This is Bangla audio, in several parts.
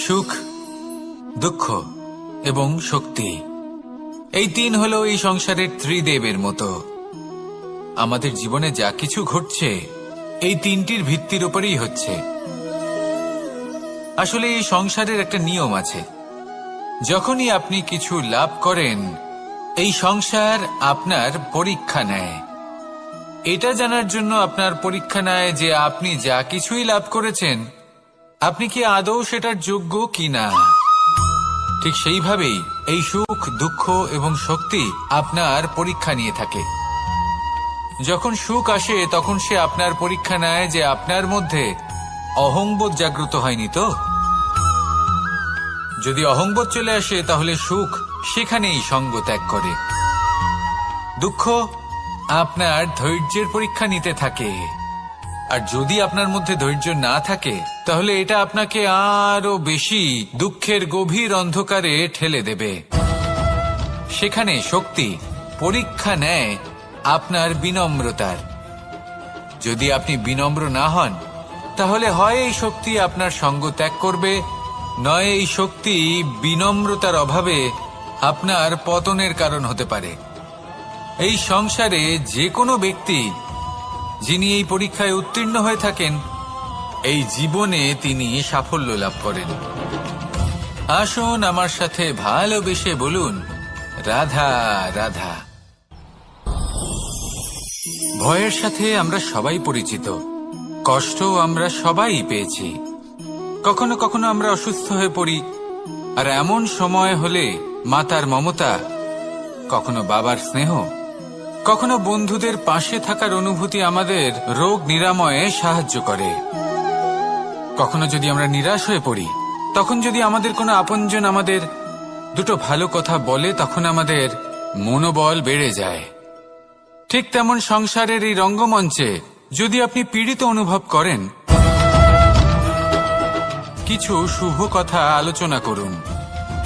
সুখ, দুঃখ এবং শক্তি, এই তিন হলো এই সংসারের ত্রিদেবের মতো। আমাদের জীবনে যা কিছু ঘটছে এই তিনটির ভিত্তির উপরেই হচ্ছে। আসলে এই সংসারের একটা নিয়ম আছে, যখনই আপনি কিছু লাভ করেন এই সংসার আপনার পরীক্ষা নেয়। এটা জানার জন্য আপনার পরীক্ষা নেয় যে আপনি যা কিছুই লাভ করেছেন আপনি কি আদৌ সেটার যোগ্য কিনা। ঠিক সেইভাবেই এই সুখ, দুঃখ এবং শক্তি আপনার পরীক্ষা নিয়ে থাকে। যখন সুখ আসে তখন সে আপনার পরীক্ষা নেয় যে আপনার মধ্যে অহংবোধ জাগ্রত হয়নি তো। যদি অহংবোধ চলে আসে তাহলে সুখ সেখানেই সঙ্গ ত্যাগ করে। দুঃখ আপনার ধৈর্যের পরীক্ষা নিতে থাকে, আর যদি আপনার মধ্যে ধৈর্য না থাকে তাহলে এটা আপনাকে আরো বেশি দুঃখের গভীর অন্ধকারে ঠেলে দেবে। সেখানে শক্তি পরীক্ষা নেয় আপনার বিনম্রতার। যদি আপনি বিনম্র না হন তাহলে হয় এই শক্তি আপনার সঙ্গ ত্যাগ করবে, নয় এই শক্তি বিনম্রতার অভাবে আপনার পতনের কারণ হতে পারে। এই সংসারে যে কোনো ব্যক্তি যিনি এই পরীক্ষায় উত্তীর্ণ হয়ে থাকেন এই জীবনে তিনি সাফল্য লাভ করেন। আসুন আমার সাথে ভালোবেসে বলুন, রাধা রাধা। ভয়ের সাথে আমরা সবাই পরিচিত, কষ্ট আমরা সবাই পেয়েছি। কখনো কখনো আমরা অসুস্থ হয়ে পড়ি, আর এমন সময় হলে মাতার মমতা, কখনো বাবার স্নেহ, কখনো বন্ধুদের পাশে থাকার অনুভূতি আমাদের রোগ নিরাময়ে সাহায্য করে। কখনো যদি আমরা নিরাশ হয়ে পড়ি, তখন যদি আমাদের কোনো আপনজন আমাদের দুটো ভালো কথা বলে তখন আমাদের মনোবল বেড়ে যায়। ঠিক তেমন সংসারের এই রঙ্গমঞ্চে যদি আপনি পীড়িত অনুভব করেন, কিছু শুভ কথা আলোচনা করুন,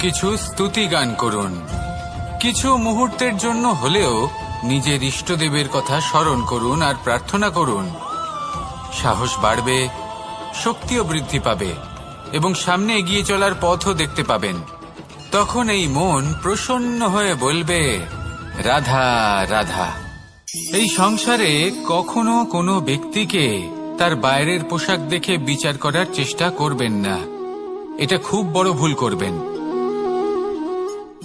কিছু স্তুতি গান করুন, কিছু মুহূর্তের জন্য হলেও নিজের ইষ্টদেবের কথা স্মরণ করুন আর প্রার্থনা করুন। সাহস বাড়বে, শক্তিও বৃদ্ধি পাবে এবং সামনে এগিয়ে চলার পথও দেখতে পাবেন। তখন এই মন প্রসন্ন হয়ে বলবে, রাধা রাধা। এই সংসারে কখনো কোনো ব্যক্তিকে তার বাইরের পোশাক দেখে বিচার করার চেষ্টা করবেন না, এটা খুব বড় ভুল করবেন।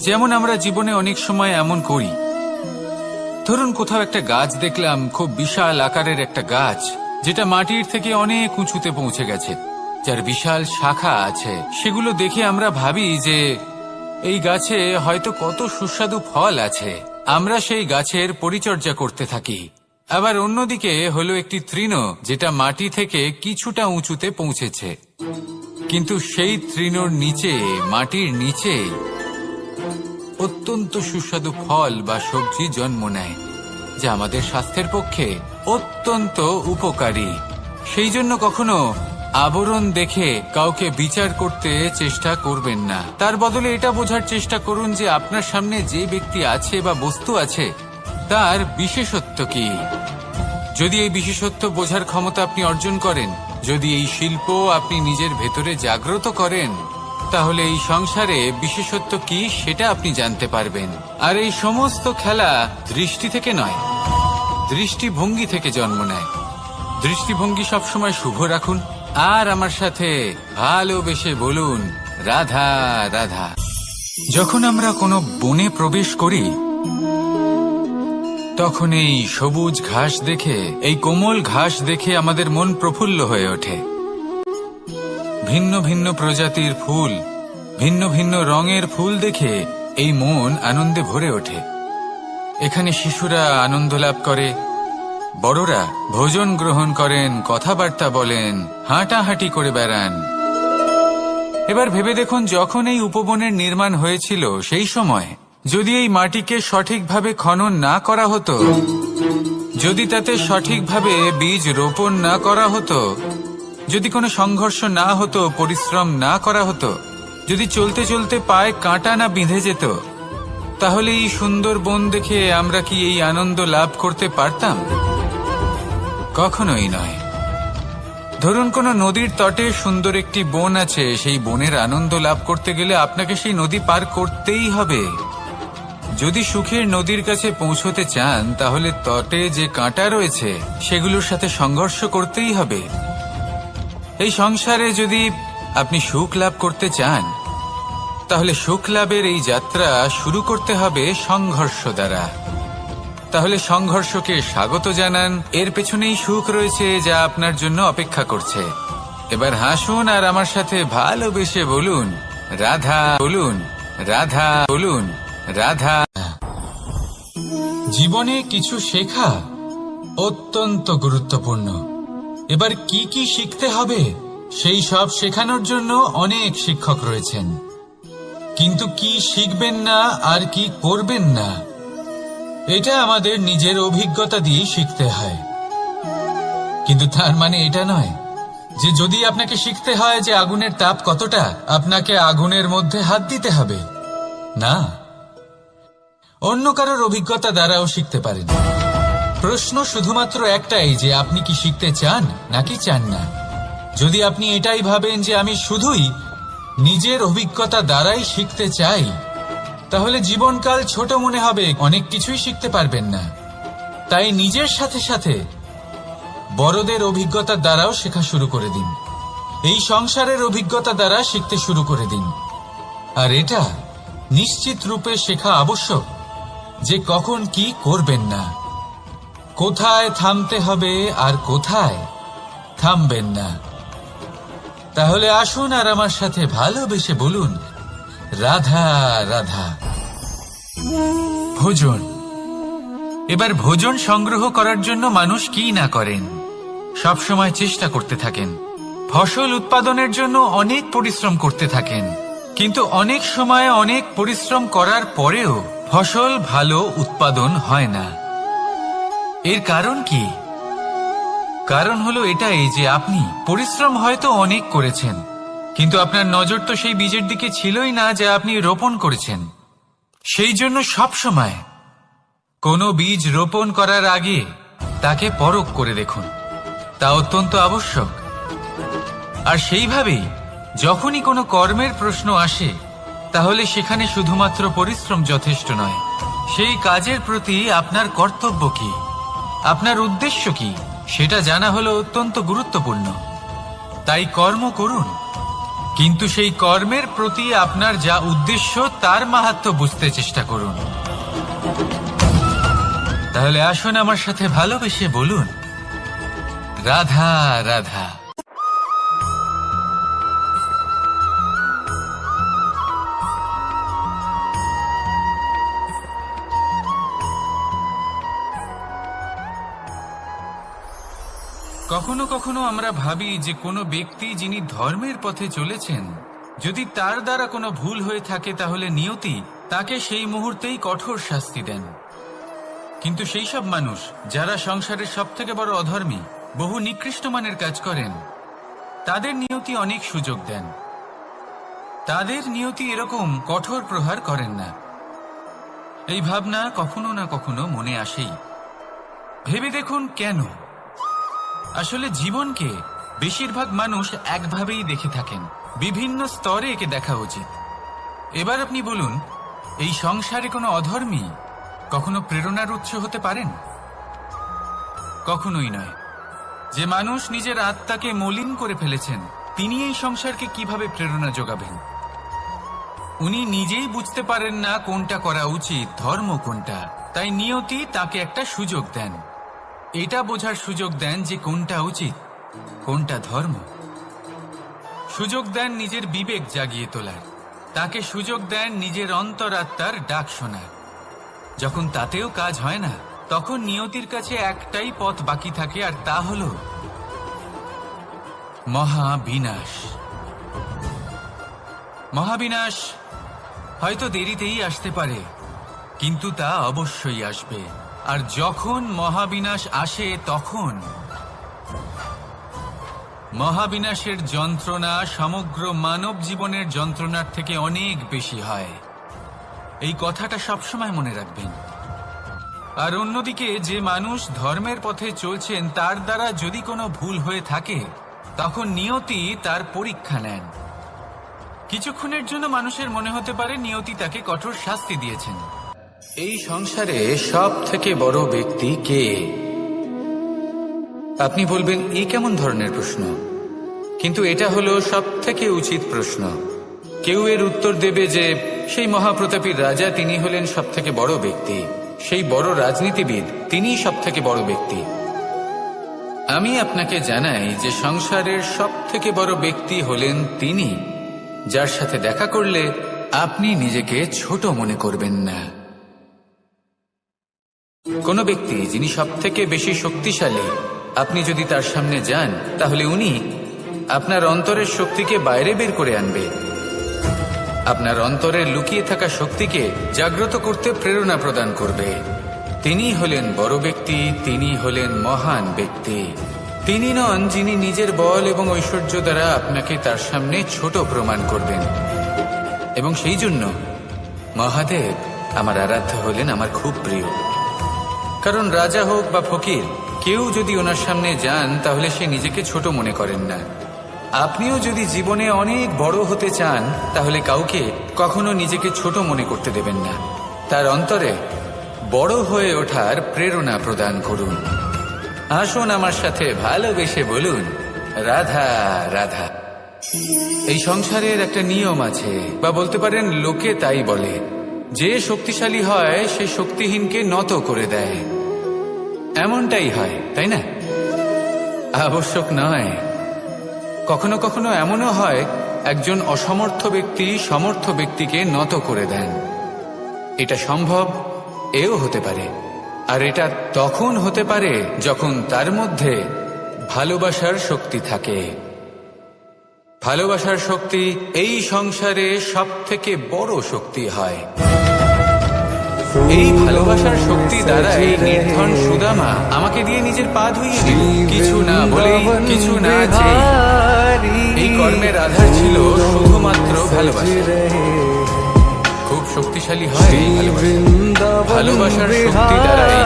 যেমন আমরা জীবনে অনেক সময় এমন করি, ধরুন কোথাও একটা গাছ দেখলাম, খুব বিশাল আকারের একটা গাছ যেটা মাটির থেকে অনেক উঁচুতে পৌঁছে গেছে, যার বিশাল শাখা আছে। সেগুলো দেখে আমরা ভাবি যে এই গাছে হয়তো কত সুস্বাদু ফল আছে, আমরা সেই গাছের পরিচর্যা করতে থাকি। আবার অন্যদিকে হলো একটি তৃণ যেটা মাটি থেকে কিছুটা উঁচুতে পৌঁছেছে, কিন্তু সেই তৃণর নিচে, মাটির নিচে অত্যন্ত সুস্বাদু ফল বা সবজি জন্ম নেয়, যা আমাদের স্বাস্থ্যের পক্ষে অত্যন্ত উপকারী। সেই জন্য কখনো আবরণ দেখে কাউকে বিচার করতে চেষ্টা করবেন না। তার বদলে এটা বোঝার চেষ্টা করুন যে আপনার সামনে যে ব্যক্তি আছে বা বস্তু আছে তার বিশেষত্ব কি। যদি এই বিশেষত্ব বোঝার ক্ষমতা আপনি অর্জন করেন, যদি এই শিল্প আপনি নিজের ভেতরে জাগ্রত করেন, তাহলে এই সংসারে বিশেষত্ব কি সেটা আপনি জানতে পারবেন। আর এই সমস্ত খেলা দৃষ্টি থেকে নয়, দৃষ্টিভঙ্গি থেকে জন্ম নেয়। দৃষ্টিভঙ্গি সবসময় শুভ রাখুন আর আমার সাথে ভালোবেসে বলুন, রাধা রাধা। যখন আমরা কোনো বনে প্রবেশ করি তখন এই সবুজ ঘাস দেখে, এই কোমল ঘাস দেখে আমাদের মন প্রফুল্ল হয়ে ওঠে। ভিন্ন ভিন্ন প্রজাতির ফুল, ভিন্ন ভিন্ন রঙের ফুল দেখে এই মন আনন্দে ভরে ওঠে। এখানে শিশুরা আনন্দ লাভ করে, বড়রা ভোজন গ্রহণ করেন, কথাবার্তা বলেন, হাঁটাহাঁটি করে বেড়ান। এবার ভেবে দেখুন, যখন এই উপবনের নির্মাণ হয়েছিল সেই সময় যদি এই মাটিকে সঠিকভাবে খনন না করা হতো, যদি তাতে সঠিকভাবে বীজ রোপণ না করা হতো, যদি কোনো সংঘর্ষ না হতো, পরিশ্রম না করা হতো, যদি চলতে চলতে পায়ে কাঁটা না বিঁধে যেত, তাহলে এই সুন্দর বন দেখে আমরা কি এই আনন্দ লাভ করতে পারতাম? কখনোই নয়। ধরুন কোনো নদীর তটে সুন্দর একটি বন আছে, সেই বনের আনন্দ লাভ করতে গেলে আপনাকে সেই নদী পার করতেই হবে। যদি সুখের নদীর কাছে পৌঁছতে চান তাহলে তটে যে কাঁটা রয়েছে সেগুলোর সাথে সংঘর্ষ করতেই হবে। এই সংসারে যদি আপনি সুখ লাভ করতে চান তাহলে সুখ লাভের এই যাত্রা শুরু করতে হবে সংঘর্ষ দ্বারা। তাহলে সংঘর্ষকে স্বাগত জানান, এর পেছনেই সুখ রয়েছে যা আপনার জন্য অপেক্ষা করছে। এবার হাসুন আর আমার সাথে ভালোবেসে বলুন রাধা, বলুন রাধা, বলুন রাধা। জীবনে কিছু শেখা অত্যন্ত গুরুত্বপূর্ণ। এবার কি কি শিখতে হবে সেই সব শেখানোর জন্য অনেক শিক্ষক রয়েছেন, কিন্তু কি শিখবেন না আর কি করবেন না এটা আমাদের নিজের অভিজ্ঞতা দিয়ে শিখতে হয়। কিন্তু তার মানে এটা নয় যে যদি আপনাকে শিখতে হয় যে আগুনের তাপ কতটা, আপনাকে আগুনের মধ্যে হাত দিতে হবে। না, অন্য কারোর অভিজ্ঞতা দ্বারাও শিখতে পারেন। প্রশ্ন শুধুমাত্র একটাই যে আপনি কি শিখতে চান নাকি চান না। যদি আপনি এটাই ভাবেন যে আমি শুধুই নিজের অভিজ্ঞতা দ্বারাই শিখতে চাই, তাহলে জীবনকাল ছোট মনে হবে, অনেক কিছুই শিখতে পারবেন না। তাই নিজের সাথে সাথে বড়দের অভিজ্ঞতার দ্বারাও শেখা শুরু করে দিন। এই সংসারের অভিজ্ঞতা দ্বারা শিখতে শুরু করে দিন। আর এটা নিশ্চিত রূপে শেখা আবশ্যক যে কখন কি করবেন না, কোথায় থামতে হবে আর কোথায় থামবেন না। তাহলে আসুন আর আমার সাথে ভালোবেসে বলুন রাধা রাধা। ভোজন। এবার ভোজন সংগ্রহ করার জন্য মানুষ কি না করেন, সব সময় চেষ্টা করতে থাকেন। ফসল উৎপাদনের জন্য অনেক পরিশ্রম করতে থাকেন, কিন্তু অনেক সময় অনেক পরিশ্রম করার পরেও ফসল ভালো উৎপাদন হয় না। এর কারণ কি? কারণ হলো এটাই যে আপনি পরিশ্রম হয়তো অনেক করেছেন, কিন্তু আপনার নজর তো সেই বীজের দিকে ছিলই না যা আপনি রোপণ করেছেন। সেই জন্য সব সময় কোনো বীজ রোপণ করার আগে তাকে পরখ করে দেখুন, তা অত্যন্ত আবশ্যক। আর সেইভাবেই যখনই কোনো কর্মের প্রশ্ন আসে তাহলে সেখানে শুধুমাত্র পরিশ্রম যথেষ্ট নয়, সেই কাজের প্রতি আপনার কর্তব্য কি, আপনার উদ্দেশ্য কি সেটা জানা হলো অত্যন্ত গুরুত্বপূর্ণ। তাই কর্ম করুন, কিন্তু সেই কর্মের প্রতি আপনার যা উদ্দেশ্য তার মাহাত্ম্য বুঝতে চেষ্টা করুন। তাহলে আসুন আমার সাথে ভালোবেসে বলুন রাধা রাধা। কখনো কখনো আমরা ভাবি যে কোনো ব্যক্তি যিনি ধর্মের পথে চলেছেন, যদি তার দ্বারা কোনো ভুল হয়ে থাকে তাহলে নিয়তি তাকে সেই মুহূর্তেই কঠোর শাস্তি দেন। কিন্তু সেই সব মানুষ যারা সংসারের সবথেকে বড় অধর্মী, বহু নিকৃষ্ট মানের কাজ করেন, তাদের নিয়তি অনেক সুযোগ দেন। তাদের নিয়তি এরকম কঠোর প্রহার করেন না। এই ভাবনা কখনো না কখনো মনে আসেই। ভেবে দেখুন কেন? আসলে জীবনকে বেশিরভাগ মানুষ একভাবেই দেখে থাকেন, বিভিন্ন স্তরে একে দেখা উচিত। এবার আপনি বলুন, এই সংসারে কোনো অধর্মী কখনো প্রেরণার উৎস হতে পারেন? কখনোই নয়। যে মানুষ নিজের আত্মাকে মলিন করে ফেলেছেন তিনি এই সংসারকে কিভাবে প্রেরণা যোগাবেন? উনি নিজেই বুঝতে পারেন না কোনটা করা উচিত, ধর্ম কোনটা। তাই নিয়তি তাকে একটা সুযোগ দেন, এটা বোঝার সুযোগ দেন যে কোনটা উচিত, কোনটা ধর্ম। সুযোগ দেন নিজের বিবেক জাগিয়ে তোলার, তাকে সুযোগ দেন নিজের অন্তরাত্মার ডাক শোনার। যখন তাতেও কাজ হয় না, তখন নিয়তির কাছে একটাই পথ বাকি থাকে, আর তা হল মহাবিনাশ। মহাবিনাশ হয়তো দেরিতেই আসতে পারে, কিন্তু তা অবশ্যই আসবে। আর যখন মহাবিনাশ আসে তখন মহাবিনাশের যন্ত্রণা সমগ্র মানব জীবনের যন্ত্রণার থেকে অনেক বেশি হয়। এই কথাটা সবসময় মনে রাখবেন। আর অন্যদিকে যে মানুষ ধর্মের পথে চলছেন তার দ্বারা যদি কোনো ভুল হয়ে থাকে তখন নিয়তি তার পরীক্ষা নেন। কিছুক্ষণের জন্য মানুষের মনে হতে পারে নিয়তি তাকে কঠোর শাস্তি দিয়েছেন। এই সংসারে সব থেকে বড় ব্যক্তি কে? আপনি বলবেন এই কেমন ধরনের প্রশ্ন, কিন্তু এটা হলো সব থেকে উচিত প্রশ্ন। কেউ এর উত্তর দেবে যে সেই মহাপ্রতাপী রাজা, তিনি হলেন সব থেকে বড় ব্যক্তি, সেই বড় রাজনীতিবিদ, তিনিই সব থেকে বড় ব্যক্তি। আমি আপনাকে জানাই যে সংসারের সব থেকে বড় ব্যক্তি হলেন তিনি, যার সাথে দেখা করলে আপনি নিজেকে ছোট মনে করবেন না। কোন ব্যক্তি যিনি সব থেকে বেশি শক্তিশালী, আপনি যদি তার সামনে যান তাহলে উনি আপনার অন্তরের শক্তিকে বাইরে বের করে আনবে, আপনার অন্তরের লুকিয়ে থাকা শক্তিকে জাগ্রত করতে প্রেরণা প্রদান করবে। তিনি হলেন বড় ব্যক্তি, তিনি হলেন মহান ব্যক্তি। তিনি নন যিনি নিজের বল এবং ঐশ্বর্য দ্বারা আপনাকে তার সামনে ছোট প্রমাণ করবেন। এবং সেই জন্য মহাদেব আমার আরাধ্য হলেন আমার খুব প্রিয়। কারণ রাজা হোক বা ফকির, কেউ যদি ওনার সামনে যান তাহলে সে নিজেকে ছোট মনে করেন না। আপনিও যদি জীবনে অনেক বড় হতে চান তাহলে কাউকে কখনো নিজেকে ছোট মনে করতে দেবেন না। তার অন্তরে বড় হয়ে ওঠার প্রেরণা প্রদান করুন। আসুন আমার সাথে ভালোবেসে বলুন, রাধা রাধা। এই সংসারের একটা নিয়ম আছে, বা বলতে পারেন লোকে তাই বলে, যে শক্তিশালী হয় সে শক্তিহীনকে নত করে দেয়। এমনটাই হয়, তাই না? আবশ্যক নয়। কখনো কখনো এমনও হয় একজন অসমর্থ ব্যক্তি সমর্থ ব্যক্তিকে নত করে দেন। এটা সম্ভব, এও হতে পারে। আর এটা তখন হতে পারে যখন তার মধ্যে ভালোবাসার শক্তি থাকে। ভালোবাসার শক্তি এই সংসারে সব থেকে বড় শক্তি হয়। এই ভালোবাসার শক্তি দ্বারাই নির্ধন সুদামা আমাকে দিয়ে নিজের পা ধুইয়ে দিল, কিছু না বলেই, কিছু না চেয়ে। এই কর্মের আধার ছিল শুধুমাত্র ভালোবাসা। খুব শক্তিশালী হয় ভালোবাসার শক্তি দ্বারাই।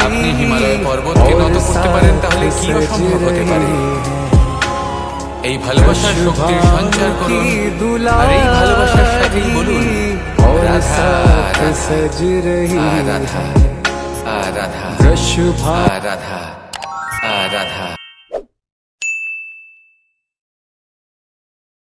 আপনি হিমালয় পর্বতকে নত করতে পারেন, তাহলে কি অসম্ভব হতে পারে? এই ভালোবাসার শক্তির সঞ্চার করুন, আর এই ভালোবাসার সাথেই বলুন, রাধা রাধা রাধা রাধা রাধা রাধা।